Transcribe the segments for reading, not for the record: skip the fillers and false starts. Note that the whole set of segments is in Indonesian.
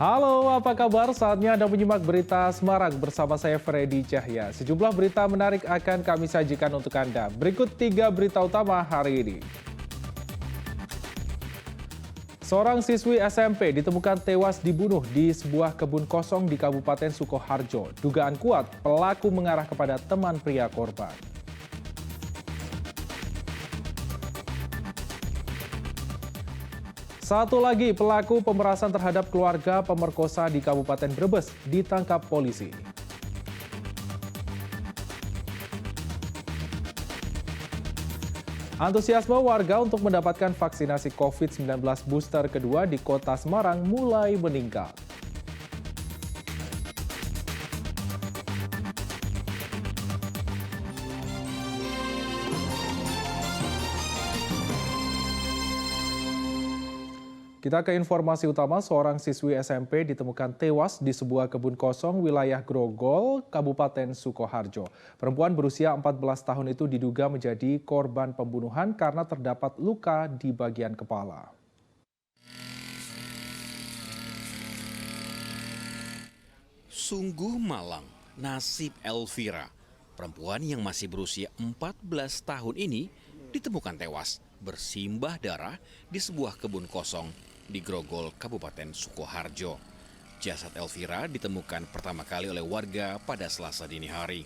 Halo, apa kabar? Saatnya Anda menyimak berita Semarang bersama saya Freddy Cahya. Sejumlah berita menarik akan kami sajikan untuk Anda. Berikut 3 berita utama hari ini. Seorang siswi SMP ditemukan tewas dibunuh di sebuah kebun kosong di Kabupaten Sukoharjo. Dugaan kuat pelaku mengarah kepada teman pria korban. Satu lagi pelaku pemerasan terhadap keluarga pemerkosa di Kabupaten Brebes ditangkap polisi. Antusiasme warga untuk mendapatkan vaksinasi COVID-19 booster kedua di Kota Semarang mulai meningkat. Kita ke informasi utama, seorang siswi SMP ditemukan tewas di sebuah kebun kosong wilayah Grogol, Kabupaten Sukoharjo. Perempuan berusia 14 tahun itu diduga menjadi korban pembunuhan karena terdapat luka di bagian kepala. Sungguh malang nasib Elvira. Perempuan yang masih berusia 14 tahun ini ditemukan tewas bersimbah darah di sebuah kebun kosong di Grogol, Kabupaten Sukoharjo. Jasad Elvira ditemukan pertama kali oleh warga pada Selasa dini hari.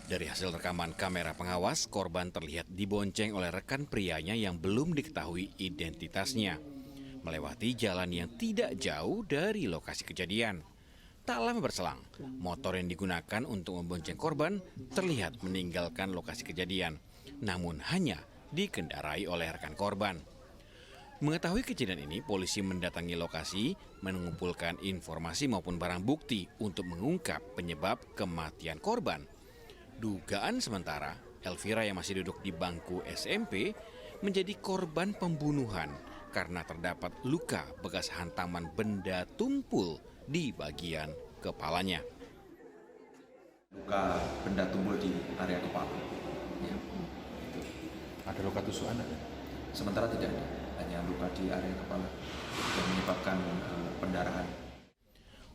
Dari hasil rekaman kamera pengawas, korban terlihat dibonceng oleh rekan prianya yang belum diketahui identitasnya, melewati jalan yang tidak jauh dari lokasi kejadian. Tak lama berselang, motor yang digunakan untuk membonceng korban terlihat meninggalkan lokasi kejadian, namun hanya dikendarai oleh rekan korban. Mengetahui kejadian ini, polisi mendatangi lokasi, mengumpulkan informasi maupun barang bukti untuk mengungkap penyebab kematian korban. Dugaan sementara, Elvira yang masih duduk di bangku SMP menjadi korban pembunuhan karena terdapat luka bekas hantaman benda tumpul di bagian kepalanya. Luka benda tumpul di area kepala. Ya. Ada luka tusukan ada? Sementara tidak ada, hanya luka di area kepala yang menyebabkan pendarahan.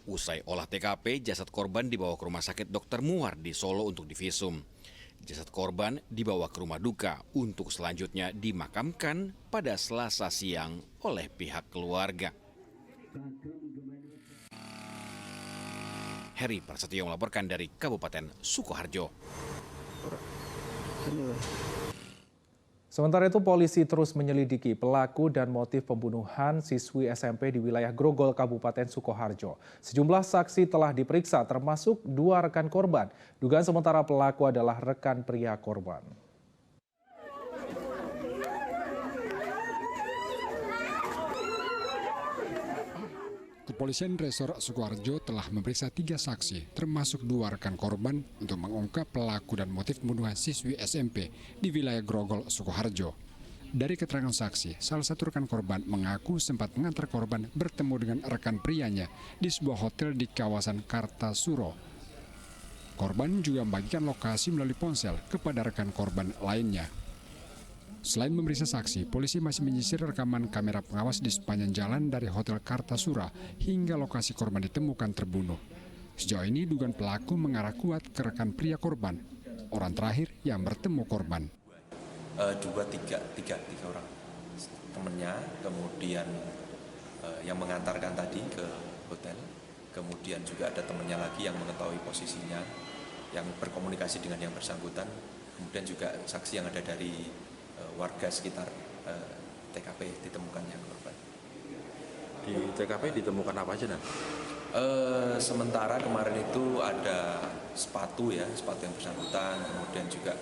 Usai olah TKP, jasad korban dibawa ke Rumah Sakit Dr. Muar di Solo untuk divisum. Jasad korban dibawa ke rumah duka untuk selanjutnya dimakamkan pada Selasa siang oleh pihak keluarga. Heri Prasetyo melaporkan dari Kabupaten Sukoharjo. Sementara itu, polisi terus menyelidiki pelaku dan motif pembunuhan siswi SMP di wilayah Grogol, Kabupaten Sukoharjo. Sejumlah saksi telah diperiksa, termasuk 2 rekan korban. Dugaan sementara pelaku adalah rekan pria korban. Kepolisian Resor Sukoharjo telah memeriksa 3 saksi, termasuk 2 rekan korban untuk mengungkap pelaku dan motif pembunuhan siswi SMP di wilayah Grogol, Sukoharjo. Dari keterangan saksi, salah satu rekan korban mengaku sempat mengantar korban bertemu dengan rekan prianya di sebuah hotel di kawasan Kartasuro. Korban juga membagikan lokasi melalui ponsel kepada rekan korban lainnya. Selain memeriksa saksi, polisi masih menyisir rekaman kamera pengawas di sepanjang jalan dari Hotel Kartasura hingga lokasi korban ditemukan terbunuh. Sejauh ini dugaan pelaku mengarah kuat ke rekan pria korban, orang terakhir yang bertemu korban. Tiga orang temannya, kemudian yang mengantarkan tadi ke hotel, kemudian juga ada temannya lagi yang mengetahui posisinya, yang berkomunikasi dengan yang bersangkutan, kemudian juga saksi yang ada dari warga sekitar TKP ditemukannya korban. Di TKP ditemukan apa aja, Dan? Sementara kemarin itu ada sepatu yang bersangkutan, kemudian juga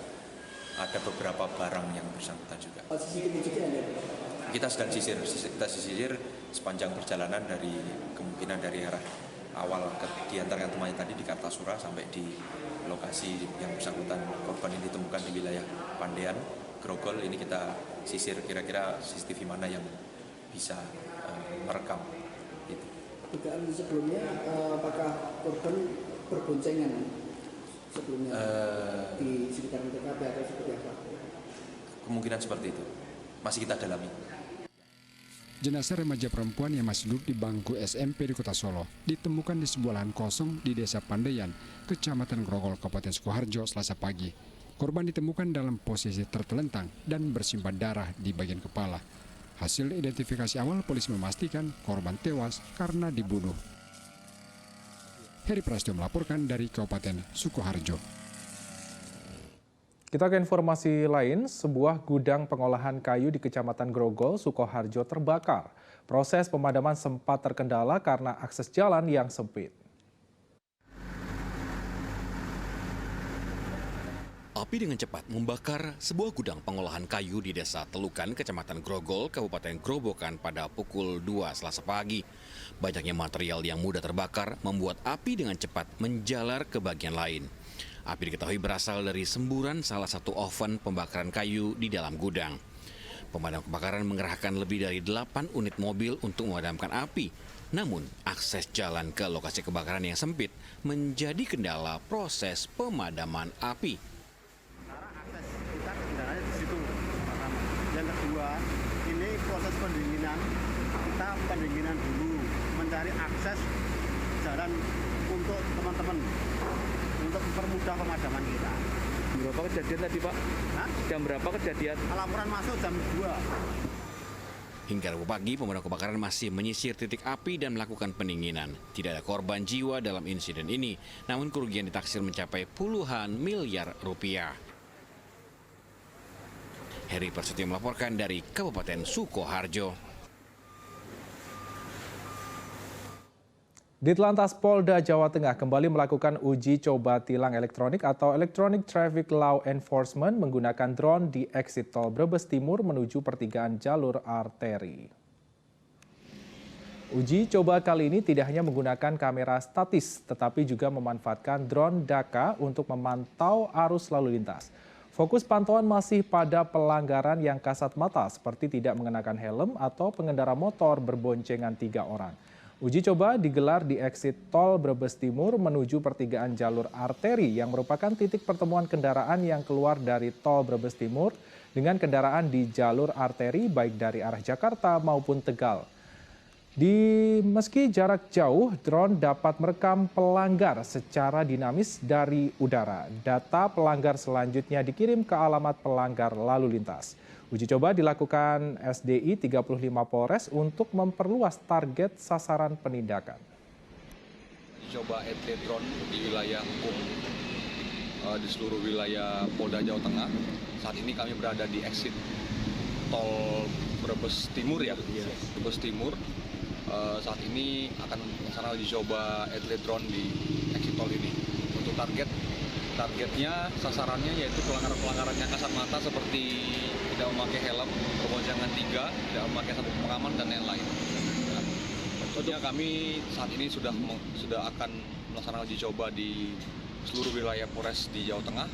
ada beberapa barang yang bersangkutan juga. Kita sedang sisir sepanjang perjalanan kemungkinan dari arah awal diantarkan temannya tadi di Kartasura sampai di lokasi yang bersangkutan korban ini ditemukan di wilayah Pandean, Grogol. Ini kita sisir kira-kira CCTV mana yang bisa merekam itu. Dugaan sebelumnya apakah korban berboncengan sebelumnya di sekitar TKP atau seperti apa? Kemungkinan seperti itu masih kita dalami. Jenazah remaja perempuan yang masih duduk di bangku SMP di Kota Solo ditemukan di sebuah lahan kosong di Desa Pandaian, Kecamatan Grogol, Kabupaten Sukoharjo, Selasa pagi. Korban ditemukan dalam posisi tertelentang dan bersimbah darah di bagian kepala. Hasil identifikasi awal polisi memastikan korban tewas karena dibunuh. Heri Prasetyo melaporkan dari Kabupaten Sukoharjo. Kita ke informasi lain, sebuah gudang pengolahan kayu di Kecamatan Grogol, Sukoharjo terbakar. Proses pemadaman sempat terkendala karena akses jalan yang sempit. Api dengan cepat membakar sebuah gudang pengolahan kayu di Desa Telukan, Kecamatan Grogol, Kabupaten Grobogan pada pukul 2 Selasa pagi. Banyaknya material yang mudah terbakar membuat api dengan cepat menjalar ke bagian lain. Api diketahui berasal dari semburan salah satu oven pembakaran kayu di dalam gudang. Pemadam kebakaran mengerahkan lebih dari 8 unit mobil untuk memadamkan api. Namun, akses jalan ke lokasi kebakaran yang sempit menjadi kendala proses pemadaman api. Kita kendalanya di situ pertama. Yang kedua, ini proses pendinginan. Kita pendinginan dulu, mencari akses jalan untuk teman-teman, untuk mempermudah pemadaman kita. Berapa kejadian tadi, Pak? Hah? Jam berapa kejadian? Laporan masuk jam 2. Hingga Rabu pagi, pemadam kebakaran masih menyisir titik api dan melakukan pendinginan. Tidak ada korban jiwa dalam insiden ini, namun kerugian ditaksir mencapai puluhan miliar rupiah. Heri Prasetyo melaporkan dari Kabupaten Sukoharjo. Ditlantas Polda Jawa Tengah kembali melakukan uji coba tilang elektronik atau Electronic Traffic Law Enforcement menggunakan drone di exit tol Brebes Timur menuju pertigaan jalur arteri. Uji coba kali ini tidak hanya menggunakan kamera statis, tetapi juga memanfaatkan drone Daka untuk memantau arus lalu lintas. Fokus pantauan masih pada pelanggaran yang kasat mata seperti tidak mengenakan helm atau pengendara motor berboncengan 3 orang. Uji coba digelar di exit tol Brebes Timur menuju pertigaan jalur arteri yang merupakan titik pertemuan kendaraan yang keluar dari tol Brebes Timur dengan kendaraan di jalur arteri baik dari arah Jakarta maupun Tegal. Meski jarak jauh, drone dapat merekam pelanggar secara dinamis dari udara. Data pelanggar selanjutnya dikirim ke alamat pelanggar lalu lintas. Uji coba dilakukan SDI 35 Polres untuk memperluas target sasaran penindakan. Coba ET drone di wilayah hukum di seluruh wilayah Polda Jawa Tengah. Saat ini kami berada di exit tol Brebes Timur ya, Brebes Timur. Saat ini akan melaksanakan uji coba ET drone di exit tol ini. Untuk targetnya, sasarannya yaitu pelanggaran yang kasat mata seperti tidak memakai helm, berboncengan 3, tidak memakai sabuk pengaman dan lain-lain. Nah, tentunya kami saat ini sudah akan melaksanakan uji coba di seluruh wilayah Polres di Jawa Tengah.